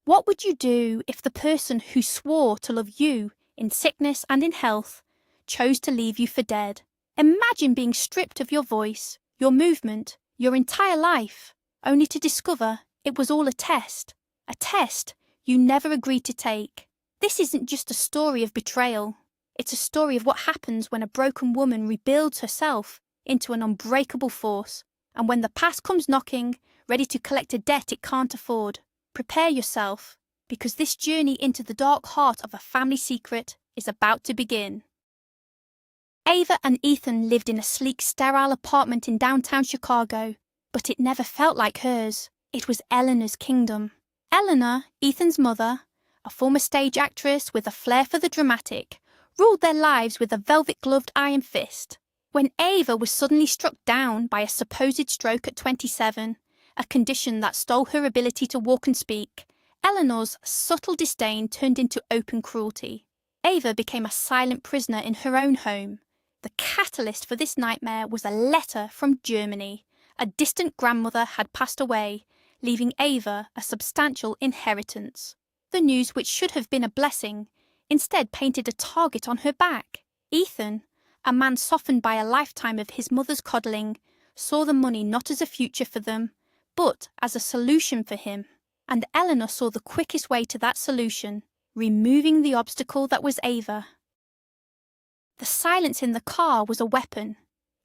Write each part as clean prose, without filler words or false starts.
What would you do if the person who swore to love you in sickness and in health chose to leave you for dead? Imagine being stripped of your voice, your movement, your entire life, only to discover it was all a test you never agreed to take. This isn't just a story of betrayal. It's a story of what happens when a broken woman rebuilds herself into an unbreakable force, and when the past comes knocking, ready to collect a debt it can't afford. Prepare yourself, because this journey into the dark heart of a family secret is about to begin. Ava and Ethan lived in a sleek, sterile apartment in downtown Chicago, but it never felt like hers. It was Eleanor's kingdom. Eleanor, Ethan's mother, a former stage actress with a flair for the dramatic, ruled their lives with a velvet-gloved iron fist. When Ava was suddenly struck down by a supposed stroke at 27, a condition that stole her ability to walk and speak, Eleanor's subtle disdain turned into open cruelty. Ava became a silent prisoner in her own home. The catalyst for this nightmare was a letter from Germany. A distant grandmother had passed away, leaving Ava a substantial inheritance. The news, which should have been a blessing, instead painted a target on her back. Ethan, a man softened by a lifetime of his mother's coddling, saw the money not as a future for them, but as a solution for him. And Eleanor saw the quickest way to that solution, removing the obstacle that was Ava. The silence in the car was a weapon.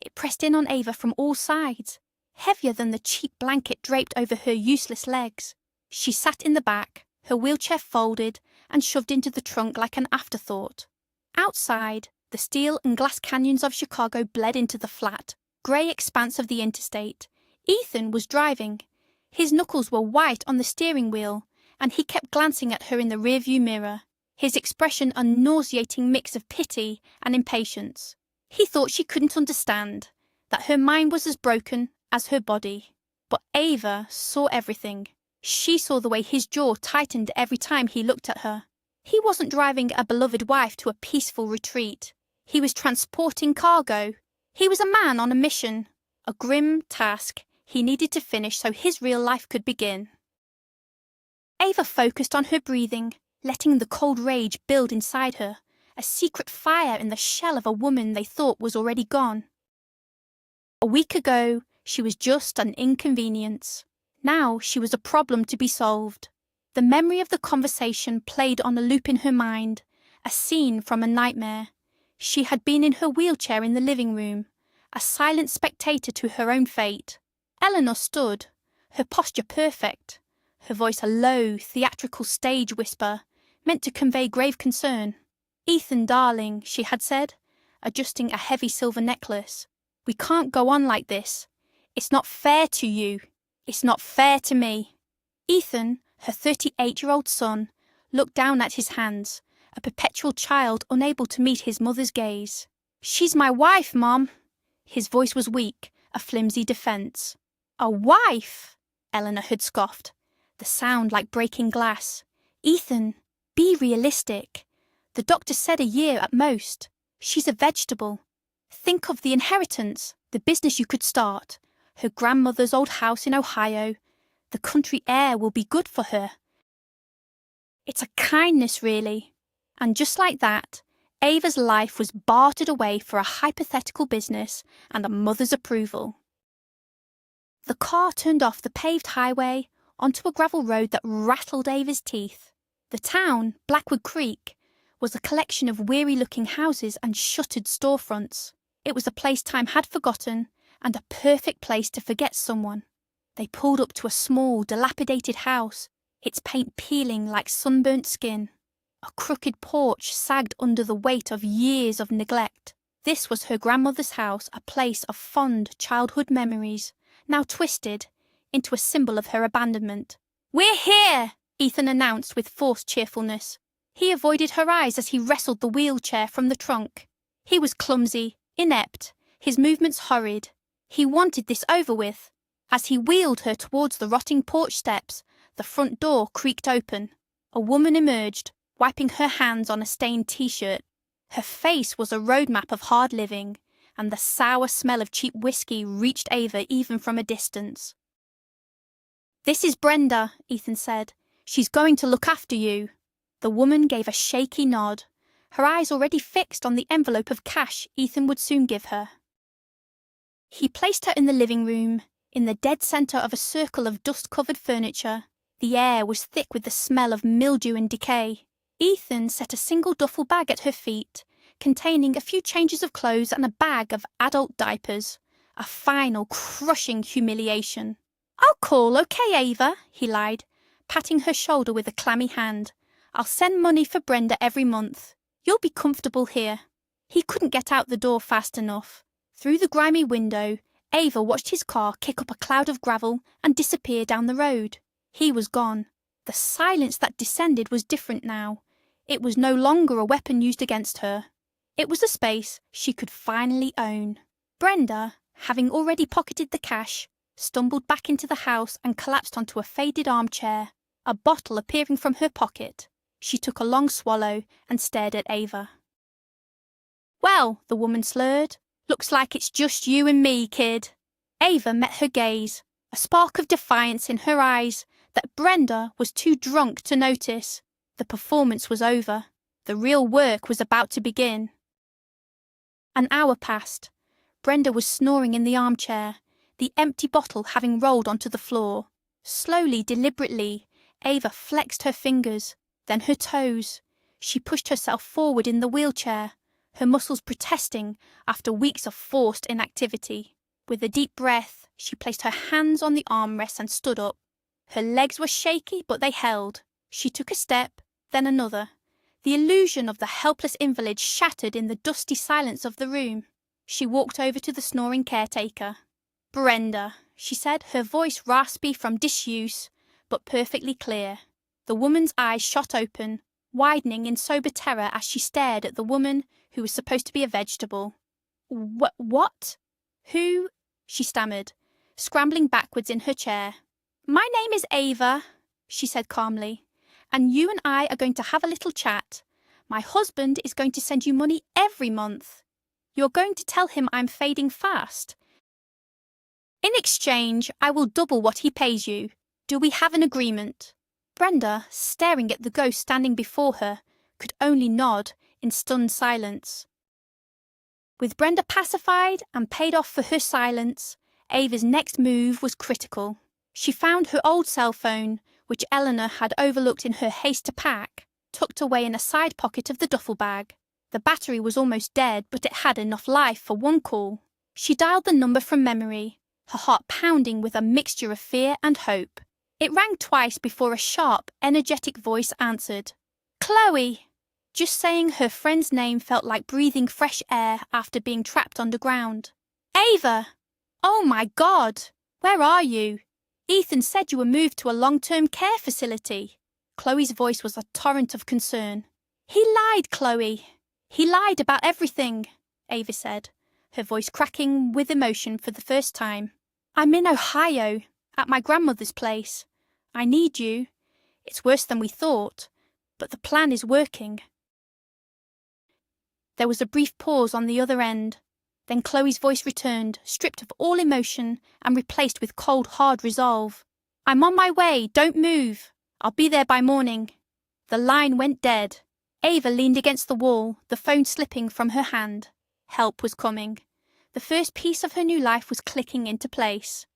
It pressed in on Ava from all sides, heavier than the cheap blanket draped over her useless legs. She sat in the back, her wheelchair folded and shoved into the trunk like an afterthought. Outside, the steel and glass canyons of Chicago bled into the flat, grey expanse of the interstate. Ethan was driving. His knuckles were white on the steering wheel, and he kept glancing at her in the rearview mirror, his expression a nauseating mix of pity and impatience. He thought she couldn't understand, that her mind was as broken as her body. But Ava saw everything. She saw the way his jaw tightened every time he looked at her. He wasn't driving a beloved wife to a peaceful retreat. He was transporting cargo. He was a man on a mission, a grim task he needed to finish so his real life could begin. Ava focused on her breathing, letting the cold rage build inside her, a secret fire in the shell of a woman they thought was already gone. A week ago, she was just an inconvenience. Now she was a problem to be solved. The memory of the conversation played on a loop in her mind, a scene from a nightmare. She had been in her wheelchair in the living room, a silent spectator to her own fate. Eleanor stood, her posture perfect, her voice a low, theatrical stage whisper, meant to convey grave concern. "Ethan, darling," she had said, adjusting a heavy silver necklace. "We can't go on like this. It's not fair to you. It's not fair to me." Ethan, her 38-year-old son, looked down at his hands, a perpetual child unable to meet his mother's gaze. "She's my wife, Mom." His voice was weak, a flimsy defense. "A wife?" Eleanor had scoffed, the sound like breaking glass. "Ethan, be realistic. The doctor said a year at most. She's a vegetable. Think of the inheritance, the business you could start, her grandmother's old house in Ohio. The country air will be good for her. It's a kindness, really." And just like that, Ava's life was bartered away for a hypothetical business and a mother's approval. The car turned off the paved highway onto a gravel road that rattled Ava's teeth. The town, Blackwood Creek, was a collection of weary-looking houses and shuttered storefronts. It was a place time had forgotten, and a perfect place to forget someone. They pulled up to a small, dilapidated house, its paint peeling like sunburnt skin. A crooked porch sagged under the weight of years of neglect. This was her grandmother's house, a place of fond childhood memories, now twisted into a symbol of her abandonment. "We're here!" Ethan announced with forced cheerfulness. He avoided her eyes as he wrestled the wheelchair from the trunk. He was clumsy, inept, his movements hurried. He wanted this over with. As he wheeled her towards the rotting porch steps, the front door creaked open. A woman emerged, wiping her hands on a stained t-shirt. Her face was a roadmap of hard living, and the sour smell of cheap whiskey reached Ava even from a distance. "This is Brenda," Ethan said. She's going to look after you. The woman gave a shaky nod, her eyes already fixed on the envelope of cash Ethan would soon give her. He placed her in the living room, in the dead centre of a circle of dust-covered furniture. The air was thick with the smell of mildew and decay. Ethan set a single duffel bag at her feet, containing a few changes of clothes and a bag of adult diapers. A final, crushing humiliation. "I'll call, okay, Ava," he lied, patting her shoulder with a clammy hand. "I'll send money for Brenda every month. You'll be comfortable here." He couldn't get out the door fast enough. Through the grimy window, Ava watched his car kick up a cloud of gravel and disappear down the road. He was gone. The silence that descended was different now. It was no longer a weapon used against her. It was a space she could finally own. Brenda, having already pocketed the cash, stumbled back into the house and collapsed onto a faded armchair, a bottle appearing from her pocket. She took a long swallow and stared at Ava. "Well," the woman slurred, "looks like it's just you and me, kid." Ava met her gaze, a spark of defiance in her eyes that Brenda was too drunk to notice. The performance was over. The real work was about to begin. An hour passed. Brenda was snoring in the armchair, the empty bottle having rolled onto the floor. Slowly, deliberately, Ava flexed her fingers, then her toes. She pushed herself forward in the wheelchair, her muscles protesting after weeks of forced inactivity. With a deep breath, she placed her hands on the armrests and stood up. Her legs were shaky, but they held. She took a step, then another. The illusion of the helpless invalid shattered in the dusty silence of the room. She walked over to the snoring caretaker. "Brenda," she said, her voice raspy from disuse, but perfectly clear. The woman's eyes shot open, widening in sober terror as she stared at the woman who was supposed to be a vegetable. What? Who?" she stammered, scrambling backwards in her chair. "My name is Ava," she said calmly, "and you and I are going to have a little chat. My husband is going to send you money every month. You're going to tell him I'm fading fast. In exchange, I will double what he pays you. Do we have an agreement?" Brenda, staring at the ghost standing before her, could only nod in stunned silence. With Brenda pacified and paid off for her silence, Ava's next move was critical. She found her old cell phone, which Eleanor had overlooked in her haste to pack, tucked away in a side pocket of the duffel bag. The battery was almost dead, but it had enough life for one call. She dialed the number from memory, her heart pounding with a mixture of fear and hope. It rang twice before a sharp, energetic voice answered. "Chloe!" Just saying her friend's name felt like breathing fresh air after being trapped underground. "Ava! Oh my God! Where are you? Ethan said you were moved to a long-term care facility." Chloe's voice was a torrent of concern. "He lied, Chloe. He lied about everything," Ava said, her voice cracking with emotion for the first time. "I'm in Ohio, at my grandmother's place. I need you. It's worse than we thought, but the plan is working." There was a brief pause on the other end. Then Chloe's voice returned, stripped of all emotion and replaced with cold, hard resolve. "I'm on my way. Don't move. I'll be there by morning." The line went dead. Ava leaned against the wall, the phone slipping from her hand. Help was coming. The first piece of her new life was clicking into place.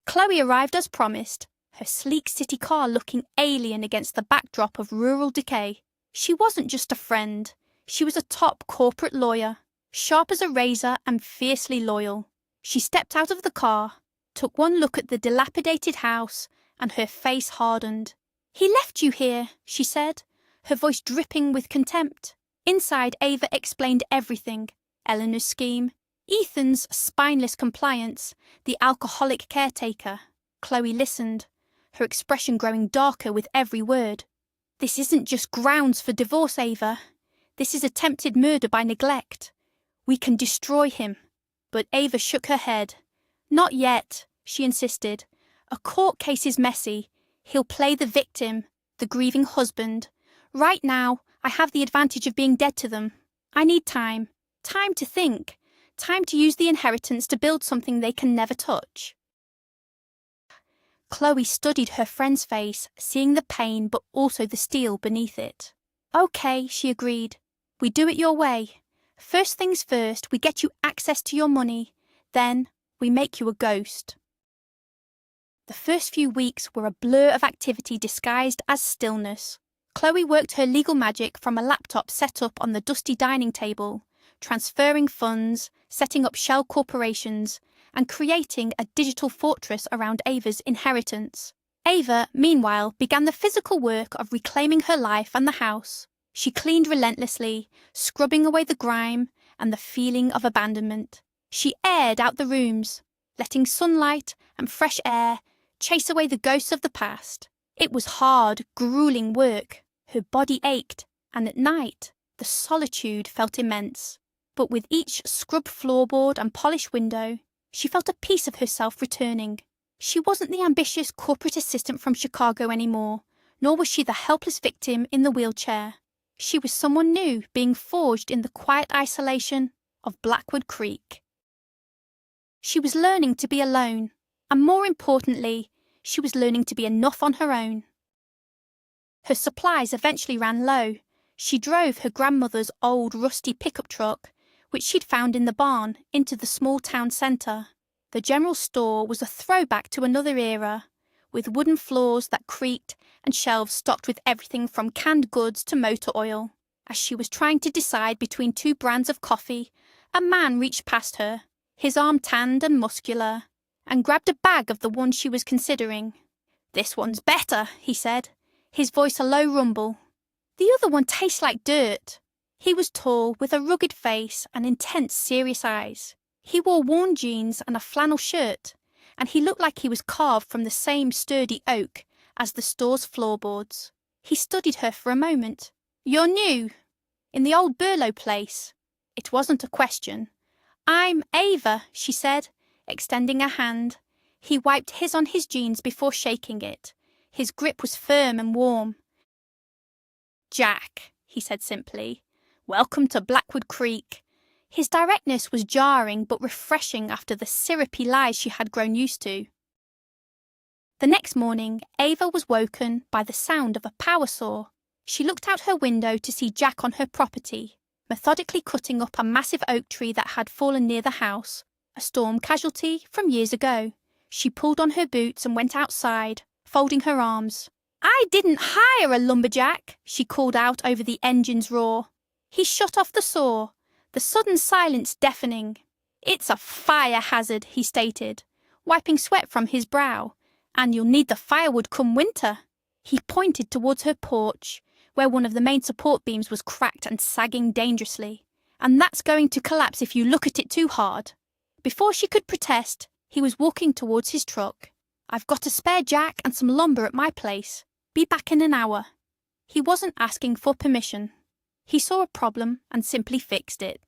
Chloe arrived as promised, her sleek city car looking alien against the backdrop of rural decay. She wasn't just a friend. She was a top corporate lawyer, sharp as a razor and fiercely loyal. She stepped out of the car, took one look at the dilapidated house, and her face hardened. "He left you here," she said, her voice dripping with contempt. Inside, Ava explained everything. Eleanor's scheme, Ethan's spineless compliance, the alcoholic caretaker. Chloe listened, her expression growing darker with every word. "This isn't just grounds for divorce, Ava. This is attempted murder by neglect. We can destroy him." But Ava shook her head. "Not yet," she insisted. "A court case is messy. He'll play the victim, the grieving husband. Right now, I have the advantage of being dead to them. I need time. Time to think. Time to use the inheritance to build something they can never touch." Chloe studied her friend's face, seeing the pain but also the steel beneath it. "Okay," she agreed. "We do it your way. First things first, we get you access to your money. Then, we make you a ghost." The first few weeks were a blur of activity disguised as stillness. Chloe worked her legal magic from a laptop set up on the dusty dining table, transferring funds, setting up shell corporations, and creating a digital fortress around Ava's inheritance. Ava, meanwhile, began the physical work of reclaiming her life and the house. She cleaned relentlessly, scrubbing away the grime and the feeling of abandonment. She aired out the rooms, letting sunlight and fresh air chase away the ghosts of the past. It was hard, grueling work. Her body ached, and at night, the solitude felt immense. But with each scrubbed floorboard and polished window, she felt a piece of herself returning. She wasn't the ambitious corporate assistant from Chicago anymore, nor was she the helpless victim in the wheelchair. She was someone new, being forged in the quiet isolation of Blackwood Creek. She was learning to be alone, and more importantly, she was learning to be enough on her own. Her supplies eventually ran low. She drove her grandmother's old rusty pickup truck, which she'd found in the barn, into the small town centre. The general store was a throwback to another era, with wooden floors that creaked and shelves stocked with everything from canned goods to motor oil. As she was trying to decide between two brands of coffee, a man reached past her, his arm tanned and muscular, and grabbed a bag of the one she was considering. "This one's better," he said, his voice a low rumble. "The other one tastes like dirt." He was tall, with a rugged face and intense, serious eyes. He wore worn jeans and a flannel shirt, and he looked like he was carved from the same sturdy oak as the store's floorboards. He studied her for a moment. "You're new? In the old Burlow place?" It wasn't a question. "I'm Ava," she said, extending a hand. He wiped his on his jeans before shaking it. His grip was firm and warm. "Jack," he said simply. "Welcome to Blackwood Creek." His directness was jarring but refreshing after the syrupy lies she had grown used to. The next morning, Ava was woken by the sound of a power saw. She looked out her window to see Jack on her property, methodically cutting up a massive oak tree that had fallen near the house, a storm casualty from years ago. She pulled on her boots and went outside, folding her arms. "I didn't hire a lumberjack," she called out over the engine's roar. He shut off the saw, the sudden silence deafening. "It's a fire hazard," he stated, wiping sweat from his brow, "and you'll need the firewood come winter." He pointed towards her porch, where one of the main support beams was cracked and sagging dangerously. "And that's going to collapse if you look at it too hard." Before she could protest, he was walking towards his truck. "I've got a spare jack and some lumber at my place. Be back in an hour." He wasn't asking for permission. He saw a problem and simply fixed it.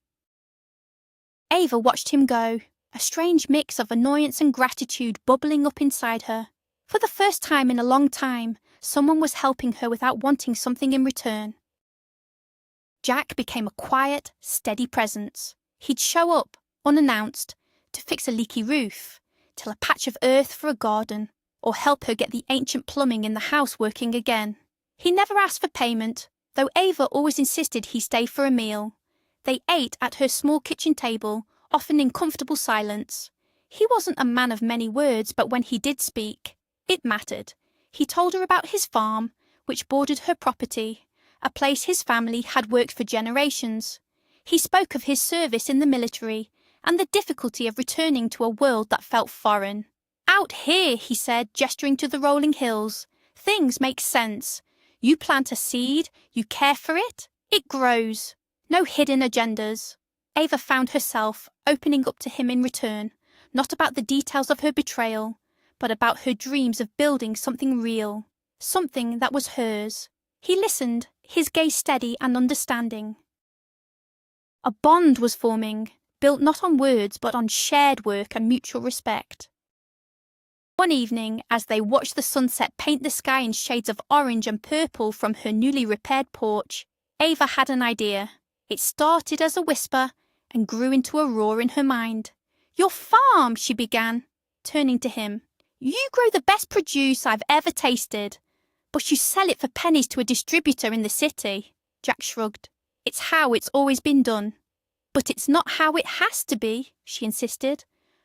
Ava watched him go, a strange mix of annoyance and gratitude bubbling up inside her. For the first time in a long time, someone was helping her without wanting something in return. Jack became a quiet, steady presence. He'd show up, unannounced, to fix a leaky roof, till a patch of earth for a garden, or help her get the ancient plumbing in the house working again. He never asked for payment, though Ava always insisted he stay for a meal. They ate at her small kitchen table, often in comfortable silence. He wasn't a man of many words, but when he did speak, it mattered. He told her about his farm, which bordered her property, a place his family had worked for generations. He spoke of his service in the military and the difficulty of returning to a world that felt foreign. "Out here," he said, gesturing to the rolling hills, "things make sense. You plant a seed, you care for it, it grows. No hidden agendas." Ava found herself opening up to him in return, not about the details of her betrayal, but about her dreams of building something real, something that was hers. He listened, his gaze steady and understanding. A bond was forming, built not on words but on shared work and mutual respect. One evening, as they watched the sunset paint the sky in shades of orange and purple from her newly repaired porch, Ava had an idea. It started as a whisper and grew into a roar in her mind. "Your farm," she began, turning to him. You grow the best produce I've ever tasted, but you sell it for pennies to a distributor in the city. Jack shrugged. It's how it's always been done. But it's not how it has to be, she insisted,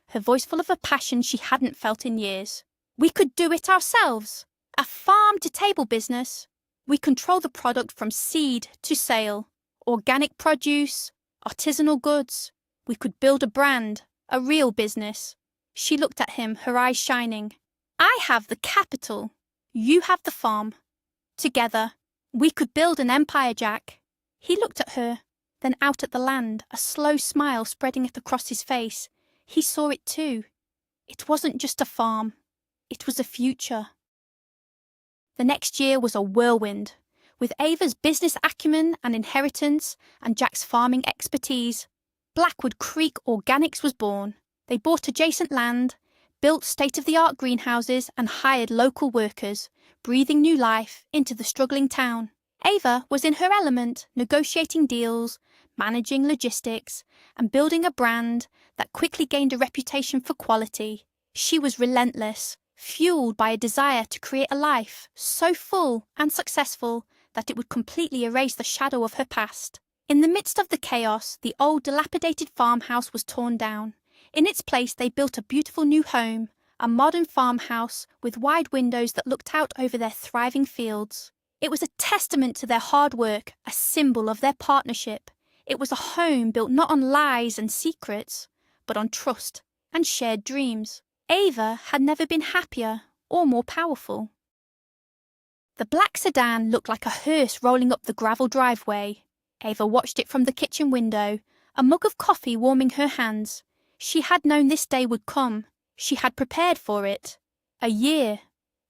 her voice full of a passion she hadn't felt in years. We could do it ourselves. A farm-to-table business. We control the product from seed to sale. Organic produce, artisanal goods. We could build a brand, a real business. She looked at him, her eyes shining. I have the capital. You have the farm. Together, we could build an empire, Jack. He looked at her, then out at the land, a slow smile spreading it across his face. He saw it too. It wasn't just a farm. It was a future. The next year was a whirlwind. With Ava's business acumen and inheritance and Jack's farming expertise, Blackwood Creek Organics was born. They bought adjacent land, built state-of-the-art greenhouses and hired local workers, breathing new life into the struggling town. Ava was in her element, negotiating deals, managing logistics, and building a brand that quickly gained a reputation for quality. She was relentless, fueled by a desire to create a life so full and successful that it would completely erase the shadow of her past. In the midst of the chaos, the old dilapidated farmhouse was torn down. In its place, they built a beautiful new home, a modern farmhouse with wide windows that looked out over their thriving fields. It was a testament to their hard work, a symbol of their partnership. It was a home built not on lies and secrets, but on trust and shared dreams. Ava had never been happier or more powerful. The black sedan looked like a hearse rolling up the gravel driveway. Ava watched it from the kitchen window, a mug of coffee warming her hands. She had known this day would come. She had prepared for it. A year,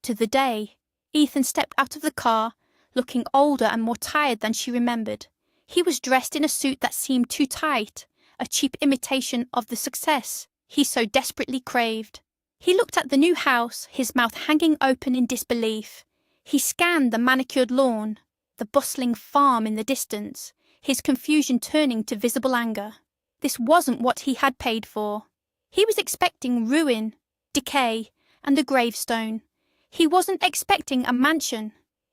to the day, Ethan stepped out of the car, looking older and more tired than she remembered. He was dressed in a suit that seemed too tight, a cheap imitation of the success he so desperately craved. He looked at the new house, his mouth hanging open in disbelief. He scanned the manicured lawn, the bustling farm in the distance, his confusion turning to visible anger. This wasn't what he had paid for. He was expecting ruin, decay, and a gravestone. He wasn't expecting a mansion.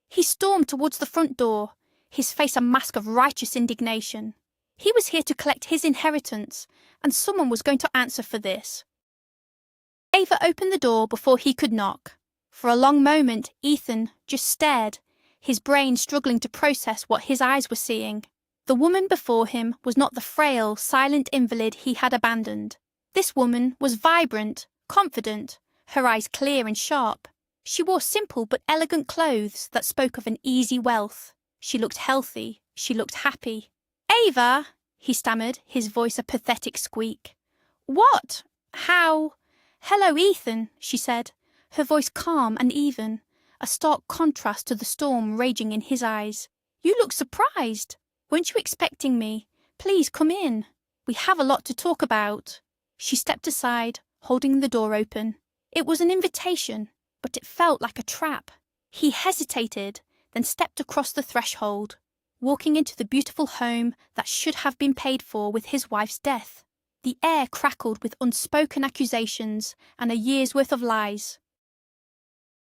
He stormed towards the front door, his face a mask of righteous indignation. He was here to collect his inheritance, and someone was going to answer for this. Ava opened the door before he could knock. For a long moment, Ethan just stared, his brain struggling to process what his eyes were seeing. The woman before him was not the frail, silent invalid he had abandoned. This woman was vibrant, confident, her eyes clear and sharp. She wore simple but elegant clothes that spoke of an easy wealth. She looked healthy. She looked happy. "Ava," he stammered, his voice a pathetic squeak. "What? How?" "Hello, Ethan," she said, her voice calm and even, a stark contrast to the storm raging in his eyes. "You look surprised. Weren't you expecting me? Please come in. We have a lot to talk about." She stepped aside, holding the door open. It was an invitation, but it felt like a trap. He hesitated, then stepped across the threshold, walking into the beautiful home that should have been paid for with his wife's death. The air crackled with unspoken accusations and a year's worth of lies.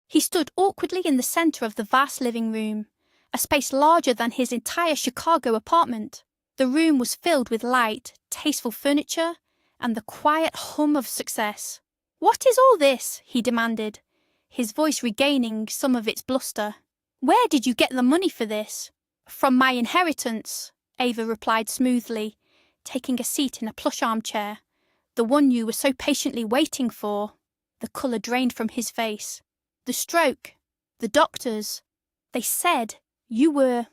He stood awkwardly in the center of the vast living room, a space larger than his entire Chicago apartment. The room was filled with light, tasteful furniture, and the quiet hum of success. "What is all this?" he demanded, his voice regaining some of its bluster. "Where did you get the money for this?" "From my inheritance," Ava replied smoothly, taking a seat in a plush armchair. "The one you were so patiently waiting for." The colour drained from his face. "The stroke. The doctors. They said you were...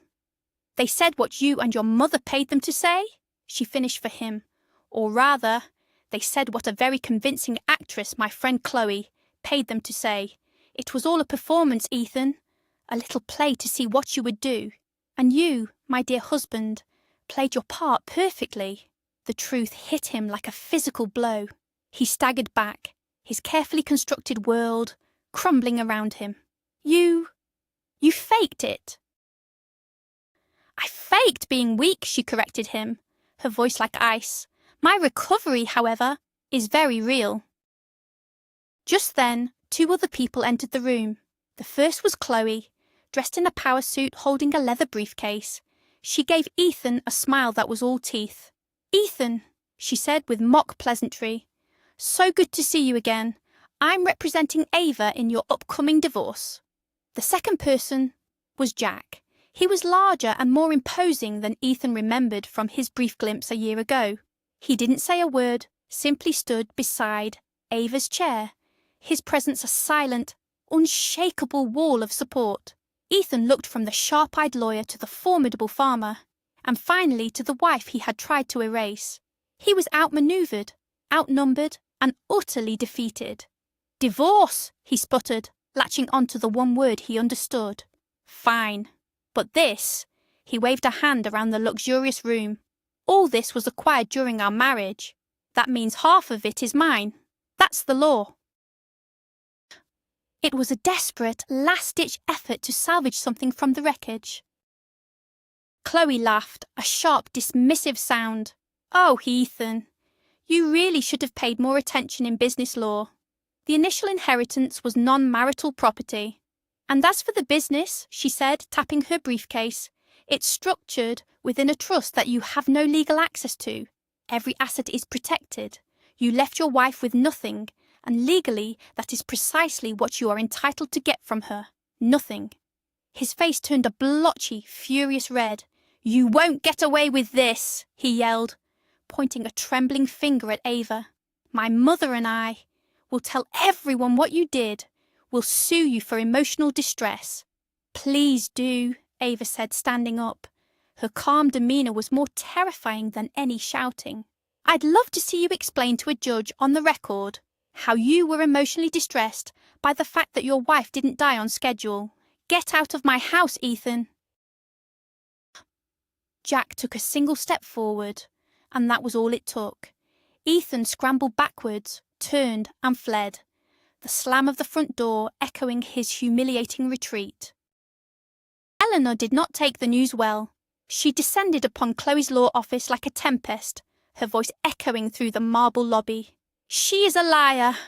They said what you and your mother paid them to say?" She finished for him. "Or rather, they said what a very convincing actress, my friend Chloe, paid them to say. It was all a performance, Ethan. A little play to see what you would do. And you, my dear husband, played your part perfectly." The truth hit him like a physical blow. He staggered back, his carefully constructed world crumbling around him. You faked it." "I faked being weak," she corrected him, her voice like ice. "My recovery, however, is very real." Just then, Two other people entered the room. The first was Chloe, dressed in a power suit holding a leather briefcase. She gave Ethan a smile that was all teeth. "Ethan," she said with mock pleasantry, "so good to see you again. I'm representing Ava in your upcoming divorce." The second person was Jack. He was larger and more imposing than Ethan remembered from his brief glimpse a year ago. He didn't say a word, simply stood beside Ava's chair, his presence a silent, unshakable wall of support. Ethan looked from the sharp-eyed lawyer to the formidable farmer, and finally to the wife he had tried to erase. He was outmaneuvered, outnumbered, and utterly defeated. "Divorce," he sputtered, latching onto the one word he understood. "Fine. But this," he waved a hand around the luxurious room, "all this was acquired during our marriage. That means half of it is mine. That's the law." It was a desperate, last-ditch effort to salvage something from the wreckage. Chloe laughed, a sharp, dismissive sound. "Oh, Ethan, you really should have paid more attention in business law. The initial inheritance was non-marital property. And as for the business," she said, tapping her briefcase, "it's structured within a trust that you have no legal access to. Every asset is protected. You left your wife with nothing, and legally that is precisely what you are entitled to get from her. Nothing." His face turned a blotchy, furious red. "You won't get away with this," he yelled, pointing a trembling finger at Ava. "My mother and I will tell everyone what you did. We'll sue you for emotional distress." "Please do," Ava said, standing up. Her calm demeanour was more terrifying than any shouting. "I'd love to see you explain to a judge on the record how you were emotionally distressed by the fact that your wife didn't die on schedule. Get out of my house, Ethan." Jack took a single step forward, and that was all it took. Ethan scrambled backwards, turned, and fled, the slam of the front door echoing his humiliating retreat. Eleanor did not take the news well. She descended upon Chloe's law office like a tempest, her voice echoing through the marble lobby. "She is a liar,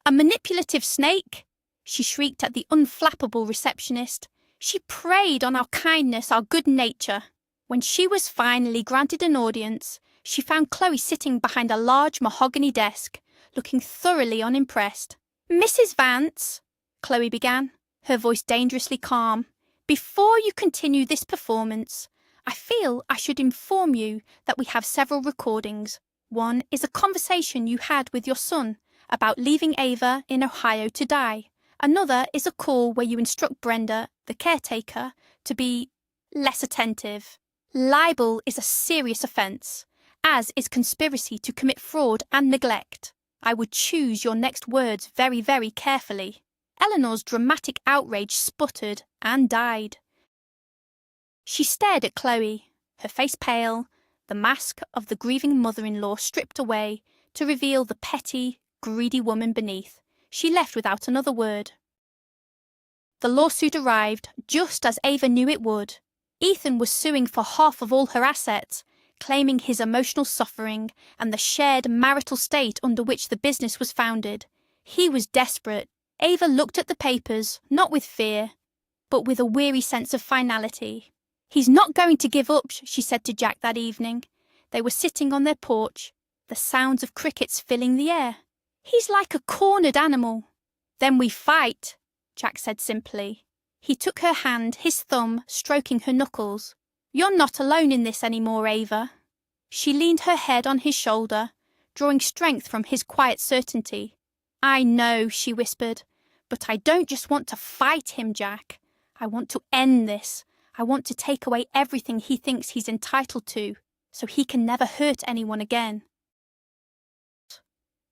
a manipulative snake," she shrieked at the unflappable receptionist. "She preyed on our kindness, our good nature." When she was finally granted an audience, she found Chloe sitting behind a large mahogany desk, looking thoroughly unimpressed. "Mrs. Vance," Chloe began, her voice dangerously calm, "before you continue this performance, I feel I should inform you that we have several recordings. One is a conversation you had with your son about leaving Ava in Ohio to die. Another is a call where you instruct Brenda, the caretaker, to be less attentive. Libel is a serious offence, as is conspiracy to commit fraud and neglect. I would choose your next words very, very carefully." Eleanor's dramatic outrage sputtered and died. She stared at Chloe, her face pale, the mask of the grieving mother-in-law stripped away to reveal the petty, greedy woman beneath. She left without another word. The lawsuit arrived just as Ava knew it would. Ethan was suing for half of all her assets, claiming his emotional suffering and the shared marital state under which the business was founded. He was desperate. Ava looked at the papers, not with fear, but with a weary sense of finality. "He's not going to give up," she said to Jack that evening. They were sitting on their porch, the sounds of crickets filling the air. "He's like a cornered animal." "Then we fight," Jack said simply. He took her hand, his thumb stroking her knuckles. "You're not alone in this anymore, Ava." She leaned her head on his shoulder, drawing strength from his quiet certainty. "I know," she whispered, "but I don't just want to fight him, Jack. I want to end this. I want to take away everything he thinks he's entitled to, so he can never hurt anyone again."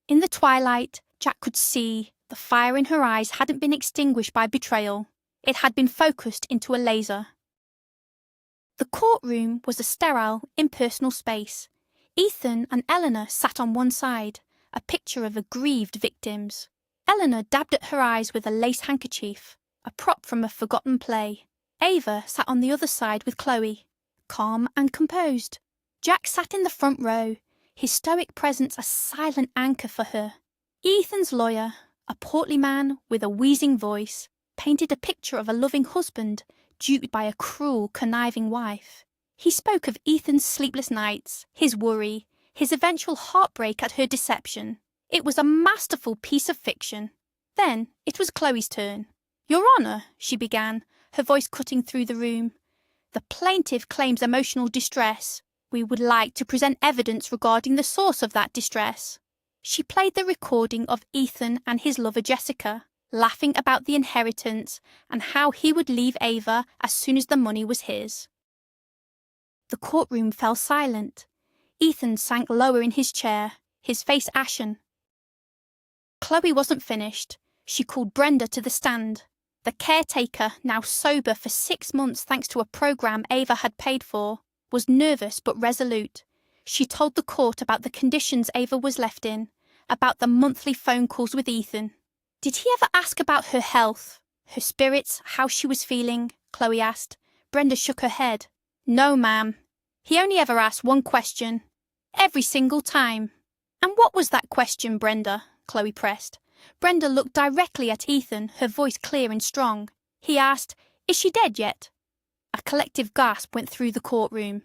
In the twilight, Jack could see the fire in her eyes hadn't been extinguished by betrayal. It had been focused into a laser. The courtroom was a sterile, impersonal space. Ethan and Eleanor sat on one side, a picture of aggrieved victims. Eleanor dabbed at her eyes with a lace handkerchief, a prop from a forgotten play. Ava sat on the other side with Chloe, calm and composed. Jack sat in the front row, his stoic presence a silent anchor for her. Ethan's lawyer, A portly man with a wheezing voice painted a picture of a loving husband duped by a cruel, conniving wife. He spoke of Ethan's sleepless nights, his worry, his eventual heartbreak at her deception. It was a masterful piece of fiction. Then it was Chloe's turn. "Your Honour," she began, her voice cutting through the room, "the plaintiff claims emotional distress. We would like to present evidence regarding the source of that distress." She played the recording of Ethan and his lover Jessica, laughing about the inheritance and how he would leave Ava as soon as the money was his. The courtroom fell silent. Ethan sank lower in his chair, his face ashen. Chloe wasn't finished. She called Brenda to the stand. The caretaker, now sober for 6 months thanks to a program Ava had paid for, was nervous but resolute. She told the court about the conditions Ava was left in, about the monthly phone calls with Ethan. "Did he ever ask about her health, her spirits, how she was feeling?" Chloe asked. Brenda shook her head. "No, ma'am. He only ever asked one question. Every single time." "And what was that question, Brenda?" Chloe pressed. Brenda looked directly at Ethan, her voice clear and strong. He asked, "Is she dead yet?" A collective gasp went through the courtroom.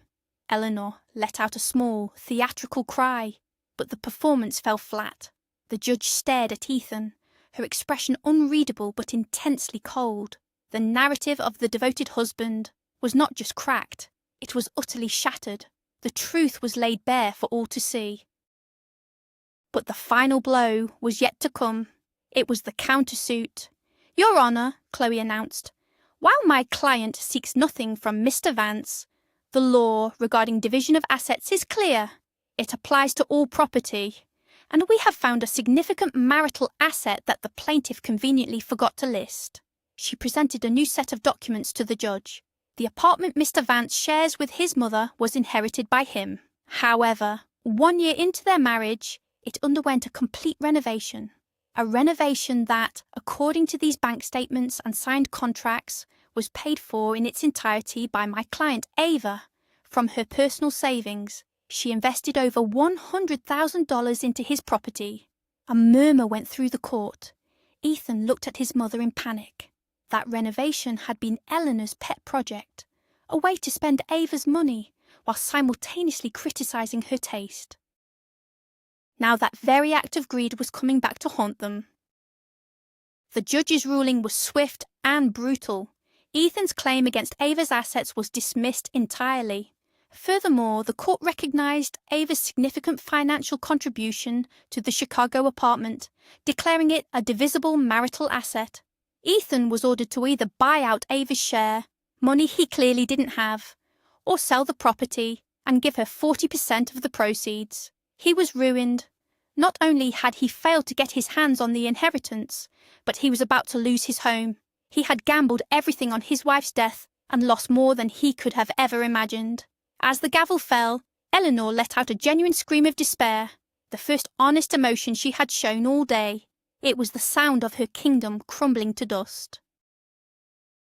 Eleanor let out a small, theatrical cry, but the performance fell flat. The judge stared at Ethan, her expression unreadable but intensely cold. The narrative of the devoted husband was not just cracked, it was utterly shattered. The truth was laid bare for all to see. But the final blow was yet to come. It was the countersuit. "Your Honour," Chloe announced, "while my client seeks nothing from Mr. Vance, the law regarding division of assets is clear. It applies to all property, and we have found a significant marital asset that the plaintiff conveniently forgot to list." She presented a new set of documents to the judge. The apartment Mr. Vance shares with his mother was inherited by him. However, 1 year into their marriage, it underwent a complete renovation. A renovation that, according to these bank statements and signed contracts, was paid for in its entirety by my client Ava. From her personal savings, she invested over $100,000 into his property. A murmur went through the court. Ethan looked at his mother in panic. That renovation had been Eleanor's pet project, a way to spend Ava's money while simultaneously criticising her taste. Now that very act of greed was coming back to haunt them. The judge's ruling was swift and brutal. Ethan's claim against Ava's assets was dismissed entirely. Furthermore, the court recognised Ava's significant financial contribution to the Chicago apartment, declaring it a divisible marital asset. Ethan was ordered to either buy out Ava's share, money he clearly didn't have, or sell the property and give her 40% of the proceeds. He was ruined. Not only had he failed to get his hands on the inheritance, but he was about to lose his home. He had gambled everything on his wife's death and lost more than he could have ever imagined. As the gavel fell, Eleanor let out a genuine scream of despair, the first honest emotion she had shown all day. It was the sound of her kingdom crumbling to dust.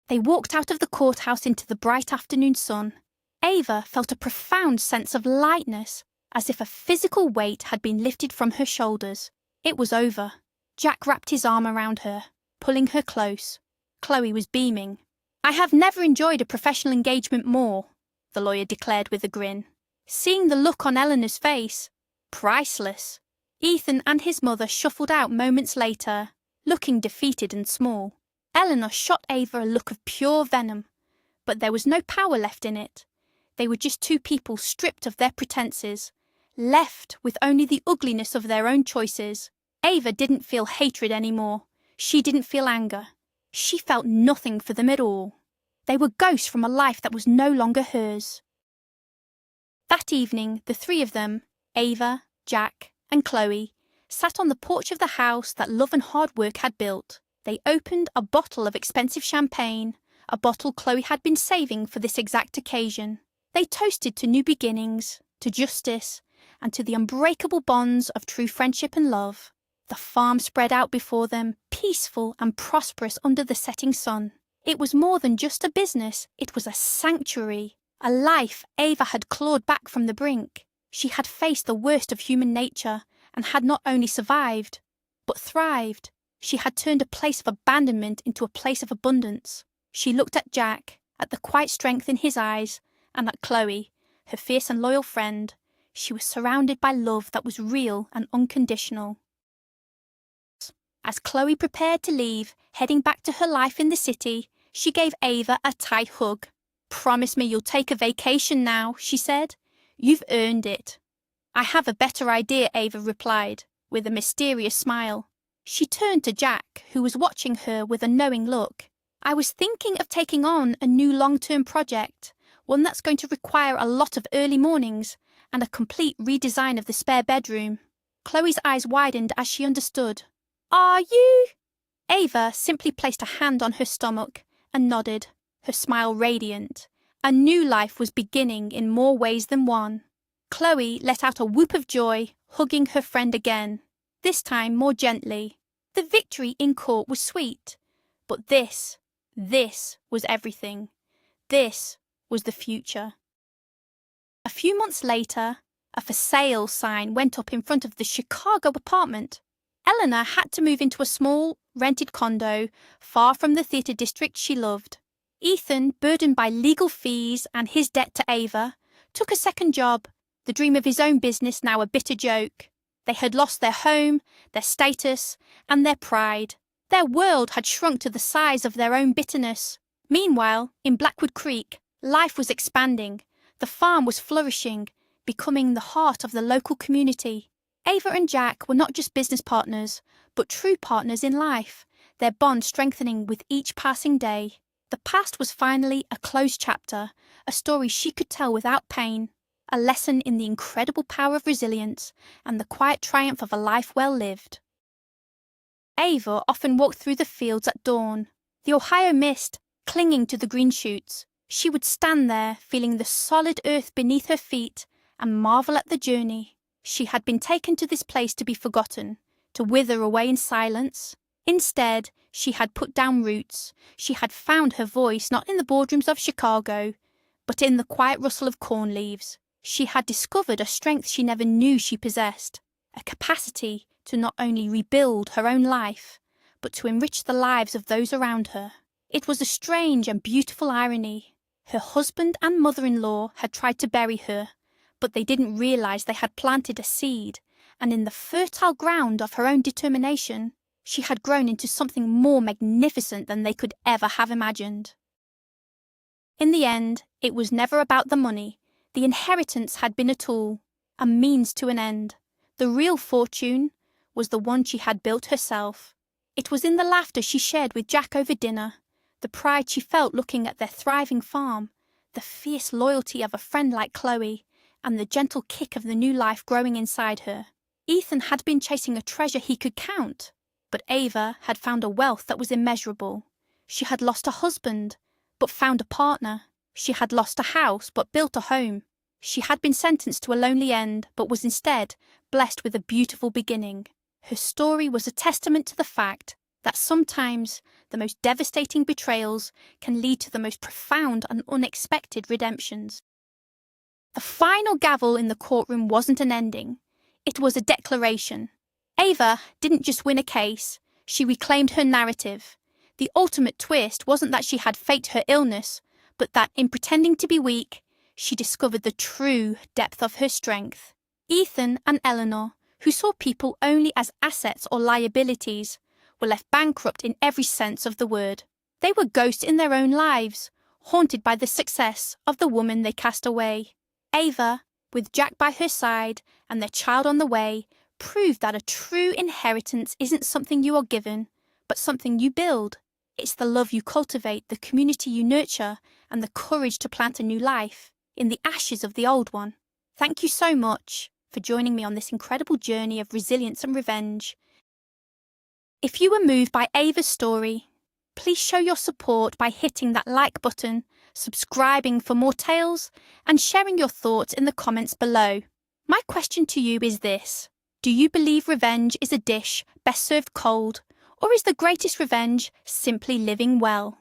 They walked out of the courthouse into the bright afternoon sun. Ava felt a profound sense of lightness, as if a physical weight had been lifted from her shoulders. It was over. Jack wrapped his arm around her, pulling her close. Chloe was beaming. "I have never enjoyed a professional engagement more," the lawyer declared with a grin. Seeing the look on Eleanor's face, priceless. Ethan and his mother shuffled out moments later, looking defeated and small. Eleanor shot Ava a look of pure venom, but there was no power left in it. They were just two people stripped of their pretenses, left with only the ugliness of their own choices. Ava didn't feel hatred anymore. She didn't feel anger. She felt nothing for them at all. They were ghosts from a life that was no longer hers. That evening, the three of them, Ava, Jack, and Chloe, sat on the porch of the house that love and hard work had built. They opened a bottle of expensive champagne, a bottle Chloe had been saving for this exact occasion. They toasted to new beginnings, to justice, and to the unbreakable bonds of true friendship and love. The farm spread out before them, peaceful and prosperous under the setting sun. It was more than just a business, it was a sanctuary, a life Ava had clawed back from the brink. She had faced the worst of human nature and had not only survived, but thrived. She had turned a place of abandonment into a place of abundance. She looked at Jack, at the quiet strength in his eyes, and at Chloe, her fierce and loyal friend. She was surrounded by love that was real and unconditional. As Chloe prepared to leave, heading back to her life in the city, she gave Ava a tight hug. "Promise me you'll take a vacation now," she said. "You've earned it." "I have a better idea," Ava replied, with a mysterious smile. She turned to Jack, who was watching her with a knowing look. "I was thinking of taking on a new long-term project, one that's going to require a lot of early mornings and a complete redesign of the spare bedroom." Chloe's eyes widened as she understood. "Are you?" Ava simply placed a hand on her stomach and nodded, her smile radiant. A new life was beginning in more ways than one. Chloe let out a whoop of joy, hugging her friend again, this time more gently. The victory in court was sweet, but this was everything. This was the future. A few months later, a "for sale" sign went up in front of the Chicago apartment. Eleanor had to move into a small, rented condo far from the theatre district she loved. Ethan, burdened by legal fees and his debt to Ava, took a second job, the dream of his own business now a bitter joke. They had lost their home, their status, and their pride. Their world had shrunk to the size of their own bitterness. Meanwhile, in Blackwood Creek, life was expanding. The farm was flourishing, becoming the heart of the local community. Ava and Jack were not just business partners, but true partners in life, their bond strengthening with each passing day. The past was finally a closed chapter, a story she could tell without pain, a lesson in the incredible power of resilience and the quiet triumph of a life well lived. Ava often walked through the fields at dawn, the Ohio mist clinging to the green shoots. She would stand there, feeling the solid earth beneath her feet, and marvel at the journey. She had been taken to this place to be forgotten, to wither away in silence. Instead, she had put down roots. She had found her voice not in the boardrooms of Chicago, but in the quiet rustle of corn leaves. She had discovered a strength she never knew she possessed, a capacity to not only rebuild her own life, but to enrich the lives of those around her. It was a strange and beautiful irony. Her husband and mother-in-law had tried to bury her, but they didn't realize they had planted a seed, and in the fertile ground of her own determination, she had grown into something more magnificent than they could ever have imagined. In the end, it was never about the money. The inheritance had been a tool, a means to an end. The real fortune was the one she had built herself. It was in the laughter she shared with Jack over dinner, the pride she felt looking at their thriving farm, the fierce loyalty of a friend like Chloe, and the gentle kick of the new life growing inside her. Ethan had been chasing a treasure he could count, but Ava had found a wealth that was immeasurable. She had lost a husband, but found a partner. She had lost a house, but built a home. She had been sentenced to a lonely end, but was instead blessed with a beautiful beginning. Her story was a testament to the fact that sometimes the most devastating betrayals can lead to the most profound and unexpected redemptions. The final gavel in the courtroom wasn't an ending. It was a declaration. Ava didn't just win a case, she reclaimed her narrative. The ultimate twist wasn't that she had faked her illness, but that in pretending to be weak, she discovered the true depth of her strength. Ethan and Eleanor, who saw people only as assets or liabilities, were left bankrupt in every sense of the word. They were ghosts in their own lives, haunted by the success of the woman they cast away. Ava, with Jack by her side and their child on the way, proved that a true inheritance isn't something you are given, but something you build. It's the love you cultivate, the community you nurture, and the courage to plant a new life in the ashes of the old one. Thank you so much for joining me on this incredible journey of resilience and revenge. If you were moved by Ava's story, please show your support by hitting that like button, subscribing for more tales, and sharing your thoughts in the comments below. My question to you is this: do you believe revenge is a dish best served cold, or is the greatest revenge simply living well?